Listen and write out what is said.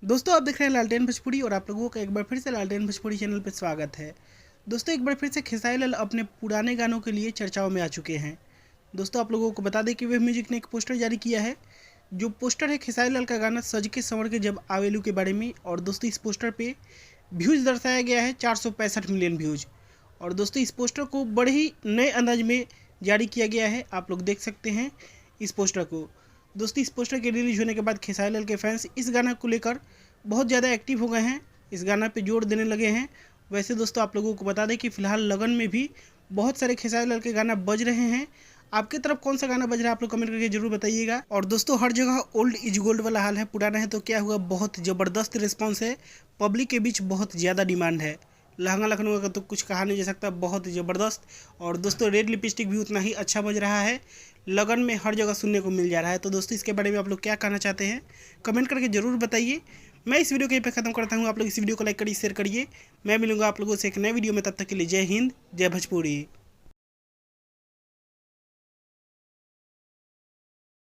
दोस्तों आप देख रहे हैं लालटेन भोजपुरी और आप लोगों का एक बार फिर से लालटेन भोजपुरी चैनल पर स्वागत है। दोस्तों एक बार फिर से खेसारी लाल अपने पुराने गानों के लिए चर्चाओं में आ चुके हैं। दोस्तों आप लोगों को बता दें कि वेव म्यूजिक ने एक पोस्टर जारी किया है। जो पोस्टर है खेसारी लाल का गाना सज के संवर के जब आवेलू के बारे में। और दोस्तों इस पोस्टर पे व्यूज़ दर्शाया गया है 465 मिलियन व्यूज़। और दोस्तों इस पोस्टर को बड़े ही नए अंदाज में जारी किया गया है। आप लोग देख सकते हैं इस पोस्टर को। दोस्तों इस पोस्टर के रिलीज होने के बाद खेसारी लाल के फैंस इस गाना को लेकर बहुत ज़्यादा एक्टिव हो गए हैं, इस गाना पे जोर देने लगे हैं। वैसे दोस्तों आप लोगों को बता दें कि फ़िलहाल लगन में भी बहुत सारे खेसारी लाल के गाना बज रहे हैं। आपकी तरफ कौन सा गाना बज रहा है आप लोग कमेंट करके जरूर बताइएगा। और दोस्तों हर जगह ओल्ड इज गोल्ड वाला हाल है, पुराना है तो क्या हुआ, बहुत ज़बरदस्त रिस्पॉन्स है। पब्लिक के बीच बहुत ज़्यादा डिमांड है। लहंगा लखनऊ का तो कुछ कहा नहीं जा सकता, बहुत ज़बरदस्त। और दोस्तों रेड लिपस्टिक भी उतना ही अच्छा बज रहा है, लगन में हर जगह सुनने को मिल जा रहा है। तो दोस्तों इसके बारे में आप लोग क्या कहना चाहते हैं कमेंट करके ज़रूर बताइए। मैं इस वीडियो को यहीं पे ख़त्म करता हूँ। आप लोग इस वीडियो को लाइक करिए, शेयर करिए। मैं मिलूंगा आप लोगों से एक नए वीडियो में, तब तक के लिए जय हिंद, जय भोजपुरी।